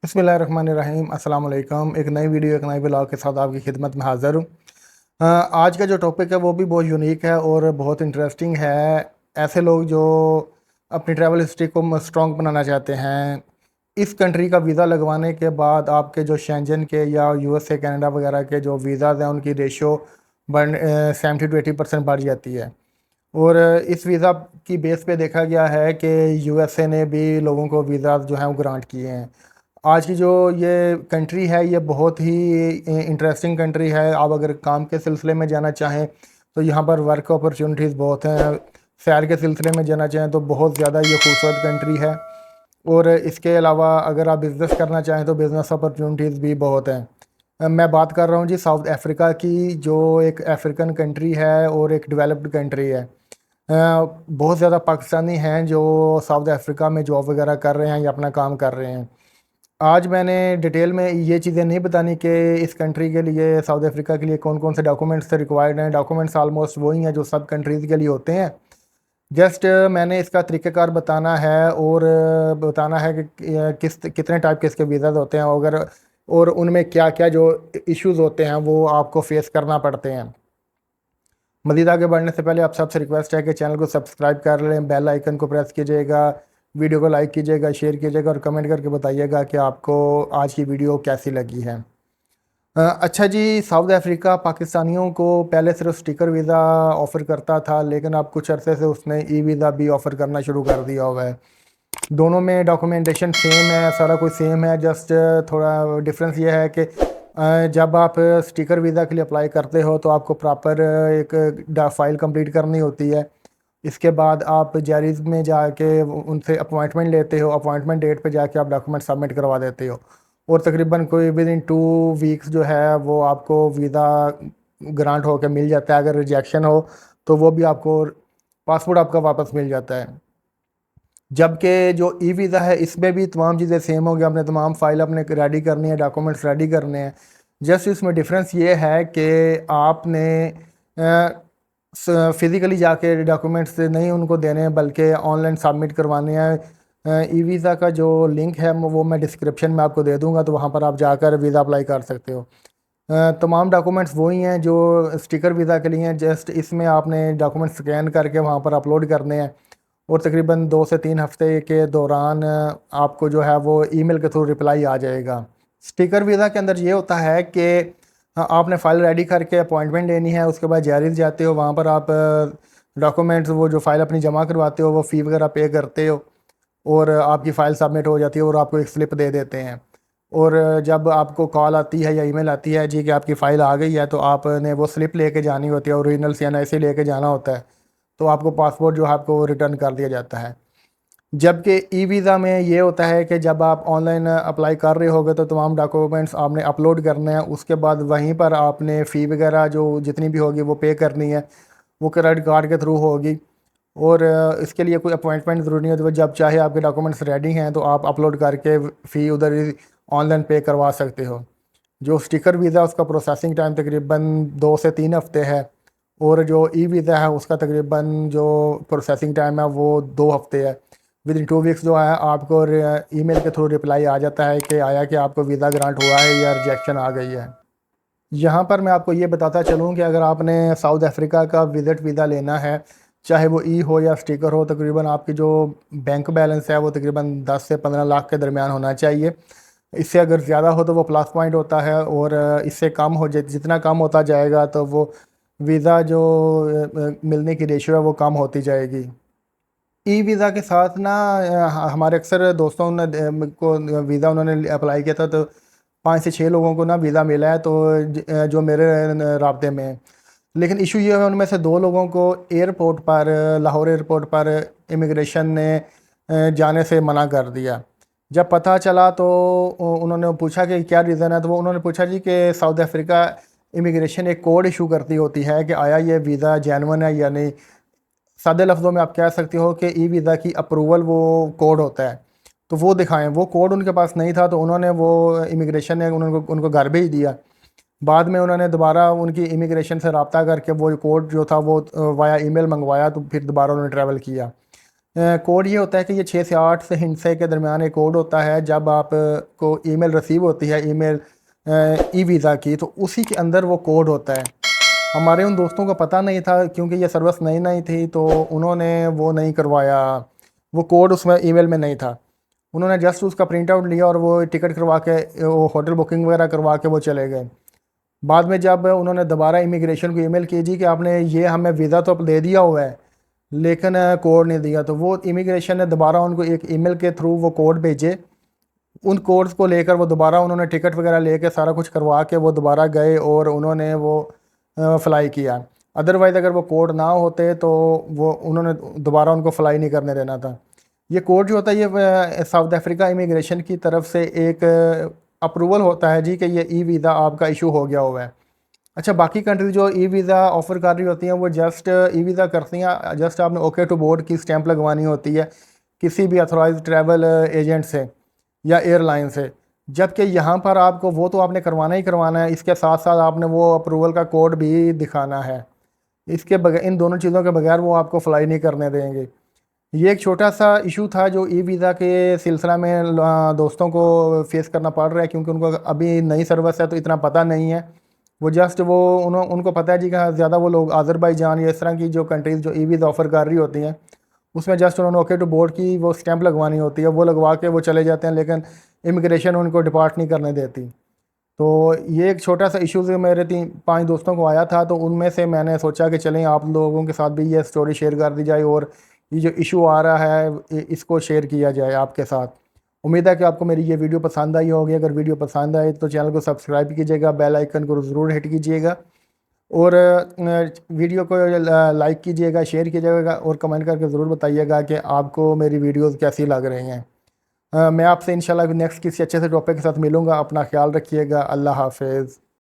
बिस्मिल्लाहिर्रहमानिर्रहीम अस्सलाम वालेकुम। एक नई वीडियो एक नई ब्लॉग के साथ आपकी खिदमत में हाज़िर हूँ। आज का जो टॉपिक है वो भी बहुत यूनिक है और बहुत इंटरेस्टिंग है। ऐसे लोग जो अपनी ट्रैवल हिस्ट्री को स्ट्रॉन्ग बनाना चाहते हैं, इस कंट्री का वीज़ा लगवाने के बाद आपके जो शेंजन के या यूएसए कनाडा वगैरह के जो वीज़ाज़ हैं उनकी रेशो बढ़ 70 to 80% बढ़ जाती है। और इस वीज़ा की बेस पे देखा गया है कि यूएसए ने भी लोगों को वीज़ा जो हैं वो ग्रांट किए हैं। आज की जो ये कंट्री है ये बहुत ही इंटरेस्टिंग कंट्री है। आप अगर काम के सिलसिले में जाना चाहें तो यहाँ पर वर्क अपॉर्चुनिटीज़ बहुत हैं। सैर के सिलसिले में जाना चाहें तो बहुत ज़्यादा ये खूबसूरत कंट्री है। और इसके अलावा अगर आप बिज़नेस करना चाहें तो बिज़नेस अपॉर्चुनिटीज़ भी बहुत हैं। मैं बात कर रहा हूँ जी साउथ अफ्रीका की, जो एक अफ्रीकन कंट्री है और एक डेवलप्ड कंट्री है। बहुत ज़्यादा पाकिस्तानी हैं जो साउथ अफ्रीका में जॉब वगैरह कर रहे हैं या अपना काम कर रहे हैं। आज मैंने डिटेल में ये चीज़ें नहीं बतानी कि इस कंट्री के लिए, साउथ अफ्रीका के लिए कौन कौन से डॉक्यूमेंट्स रिक्वायर्ड हैं। डॉक्यूमेंट्स आलमोस्ट वही हैं जो सब कंट्रीज़ के लिए होते हैं। जस्ट मैंने इसका तरीक़ाकार बताना है और बताना है कि किस कितने टाइप के इसके वीज़ाज़ होते हैं, अगर और उनमें क्या क्या जो इश्यूज़ होते हैं वो आपको फेस करना पड़ते हैं। मज़ीद आगे बढ़ने से पहले आप सबसे रिक्वेस्ट है कि चैनल को सब्सक्राइब कर लें, बेल आइकन को प्रेस कीजिएगा, वीडियो को लाइक कीजिएगा, शेयर कीजिएगा और कमेंट करके बताइएगा कि आपको आज की वीडियो कैसी लगी है। अच्छा जी, साउथ अफ्रीका पाकिस्तानियों को पहले सिर्फ स्टिकर वीज़ा ऑफ़र करता था, लेकिन अब कुछ अरसे से उसने ई वीज़ा भी ऑफ़र करना शुरू कर दिया हुआ है। दोनों में डॉक्यूमेंटेशन सेम है, सारा कुछ सेम है। जस्ट थोड़ा डिफरेंस ये है कि जब आप स्टिकर वीज़ा के लिए अप्लाई करते हो तो आपको प्रॉपर एक फ़ाइल कंप्लीट करनी होती है। इसके बाद आप जैरीज़ में जाके उनसे अपॉइंटमेंट लेते हो, अपॉइंटमेंट डेट पे जाके आप डॉक्यूमेंट सबमिट करवा देते हो और तकरीबन कोई विद इन 2 वीक्स जो है वो आपको वीज़ा ग्रांट होकर मिल जाता है। अगर रिजेक्शन हो तो वो भी आपको, पासपोर्ट आपका वापस मिल जाता है। जबकि जो ई वीज़ा है इसमें भी तमाम चीज़ें सेम हो गई, आपने तमाम फाइल अपने रेडी करनी है, डॉक्यूमेंट्स रेडी करने हैं। जस्ट इसमें डिफरेंस ये है कि आपने फ़िज़िकली जाके डॉक्यूमेंट्स नहीं उनको देने हैं बल्कि ऑनलाइन सबमिट करवाने हैं। ई वीज़ा का जो लिंक है वो मैं डिस्क्रिप्शन में आपको दे दूँगा, तो वहाँ पर आप जाकर वीज़ा अप्लाई कर सकते हो। तमाम डॉक्यूमेंट्स वही हैं जो स्टिकर वीज़ा के लिए हैं। जस्ट इसमें आपने डॉक्यूमेंट स्कैन करके वहाँ पर अपलोड करने हैं और तकरीबन 2 से 3 हफ्ते के दौरान आपको जो है वो ईमेल के थ्रू रिप्लाई आ जाएगा। स्टिकर वीज़ा के अंदर ये होता है कि आपने फ़ाइल रेडी करके अपॉइंटमेंट लेनी है, उसके बाद जैरीज़ जाते हो, वहाँ पर आप डॉक्यूमेंट्स वो जो फ़ाइल अपनी जमा करवाते हो वो फ़ी वगैरह पे करते हो और आपकी फ़ाइल सबमिट हो जाती है और आपको एक स्लिप दे देते हैं। और जब आपको कॉल आती है या ईमेल आती है जी कि आपकी फ़ाइल आ गई है, तो आपने वो स्लिप लेके जानी होती है, ओरिजिनल या ऐसे लेके जाना होता है, तो आपको पासपोर्ट जो है आपको रिटर्न कर दिया जाता है। जबकि ई वीज़ा में ये होता है कि जब आप ऑनलाइन अप्लाई कर रहे होगे तो तमाम डॉक्यूमेंट्स आपने अपलोड करने हैं, उसके बाद वहीं पर आपने फ़ी वगैरह जो जितनी भी होगी वो पे करनी है, वो क्रेडिट कार्ड के थ्रू होगी। और इसके लिए कोई अपॉइंटमेंट ज़रूरी नहीं होती, तो जब चाहे आपके डॉक्यूमेंट्स रेडी हैं तो आप अपलोड करके फ़ी उधर ही ऑनलाइन पे करवा सकते हो। जो स्टिकर वीज़ा उसका प्रोसेसिंग टाइम तकरीबन 2 से 3 हफ्ते है और जो ई वीज़ा है उसका तकरीबन जो प्रोसेसिंग टाइम है वो 2 हफ्ते है। विद इन 2 वीक्स जो है आपको ईमेल के थ्रू रिप्लाई आ जाता है कि आया कि आपको वीज़ा ग्रांट हुआ है या रिजेक्शन आ गई है। यहाँ पर मैं आपको ये बताता चलूँ कि अगर आपने साउथ अफ्रीका का विज़िट वीज़ा लेना है, चाहे वो ई हो या स्टिकर हो, तकरीबन आपकी जो बैंक बैलेंस है वो तकरीबन 10 से 15 लाख के दरमियान होना चाहिए। इससे अगर ज़्यादा हो तो वो प्लस पॉइंट होता है और इससे कम हो जितना कम होता जाएगा तो वो वीज़ा जो मिलने की रेशियो है वो कम होती जाएगी। ई वीज़ा के साथ ना हमारे अक्सर दोस्तों ने को वीज़ा उन्होंने अप्लाई किया था, तो 5 से 6 लोगों को ना वीज़ा मिला है, तो जो मेरे राब्ते में है। लेकिन इशू ये है उनमें से 2 लोगों को एयरपोर्ट पर, लाहौर एयरपोर्ट पर इमिग्रेशन ने जाने से मना कर दिया। जब पता चला तो उन्होंने पूछा कि क्या रीज़न है, तो वो उन्होंने पूछा जी कि साउथ अफ्रीका इमिग्रेशन एक कोड इशू करती होती है कि आया ये वीज़ा जेन्युइन है या नहीं। सादे लफ्ज़ों में आप कह सकते हो कि ई वीज़ा की अप्रूवल वो कोड होता है, तो वो दिखाएं। वो कोड उनके पास नहीं था, तो उन्होंने वो इमिग्रेशन ने उनको घर भेज दिया। बाद में उन्होंने दोबारा उनकी इमिग्रेशन से रब्ता करके वो कोड जो था वो वाया ईमेल मंगवाया, तो फिर दोबारा उन्होंने ट्रैवल किया। कोड ये होता है कि ये 6 से 8 से हिंसे के दरमियान एक कोड होता है। जब आप को ईमेल रिसीव होती है ईमेल ई वीज़ा की, तो उसी के अंदर वो कोड होता है। हमारे उन दोस्तों को पता नहीं था क्योंकि ये सर्विस नई नई थी, तो उन्होंने वो नहीं करवाया, वो कोड उसमें ईमेल में नहीं था। उन्होंने जस्ट उसका प्रिंट आउट लिया और वो टिकट करवा के वो होटल बुकिंग वगैरह करवा के वो चले गए। बाद में जब उन्होंने दोबारा इमिग्रेशन को ईमेल की जी कि आपने ये हमें वीज़ा तो दे दिया हुआ है लेकिन कोड नहीं दिया, तो वो इमिग्रेशन ने दोबारा उनको एक ईमेल के थ्रू वो कोड भेजे। उन कोड्स को लेकर वो दोबारा उन्होंने टिकट वगैरह लेके सारा कुछ करवा के वो दोबारा गए और उन्होंने वो फ़्लाई किया। अदरवाइज़ अगर वो कोड ना होते तो वो उन्होंने दोबारा उनको फ़्लाई नहीं करने देना था। ये कोड जो होता है ये साउथ अफ्रीका इमिग्रेशन की तरफ से एक अप्रूवल होता है जी कि ये ई वीज़ा आपका इशू हो गया हुआ है। अच्छा, बाकी कंट्री जो ई वीज़ा ऑफ़र कर रही होती हैं वो जस्ट ई वीज़ा करती हैं, जस्ट आपने ओके टू बोर्ड की स्टैंप लगवानी होती है किसी भी अथोराइज ट्रैवल एजेंट से या एयरलाइन से। जबकि यहाँ पर आपको वो तो आपने करवाना ही करवाना है, इसके साथ साथ आपने वो अप्रूवल का कोड भी दिखाना है। इसके बगैर, इन दोनों चीज़ों के बगैर वो आपको फ़्लाई नहीं करने देंगे। ये एक छोटा सा इशू था जो ई वीज़ा के सिलसिला में दोस्तों को फेस करना पड़ रहा है, क्योंकि उनको अभी नई सर्विस है तो इतना पता नहीं है। वो जस्ट वो उनको पता है जी कि हाँ, ज़्यादा वो लोग आज़रबाईजान या इस तरह की जो कंट्रीज़ जो ई वीज़ा ऑफ़र कर रही होती हैं उसमें जस्ट उन्होंने ओके टू बोर्ड की वो स्टैंप लगवानी होती है, वो लगवा के वो चले जाते हैं, लेकिन इमिग्रेशन उनको डिपार्ट नहीं करने देती। तो ये एक छोटा सा इशू मेरे 3-5 दोस्तों को आया था, तो उनमें से मैंने सोचा कि चलें आप लोगों के साथ भी ये स्टोरी शेयर कर दी जाए और ये जो इशू आ रहा है इसको शेयर किया जाए आपके साथ। उम्मीद है कि आपको मेरी ये वीडियो पसंद आई होगी। अगर वीडियो पसंद आए तो चैनल को सब्सक्राइब कीजिएगा, बेल आइकन को ज़रूर हिट कीजिएगा और वीडियो को लाइक कीजिएगा, शेयर कीजिएगा और कमेंट करके ज़रूर बताइएगा कि आपको मेरी वीडियोज़ कैसी लग रही हैं। मैं आपसे इंशाल्लाह नेक्स्ट किसी अच्छे से टॉपिक के साथ मिलूँगा। अपना ख्याल रखिएगा। अल्लाह हाफ़िज़।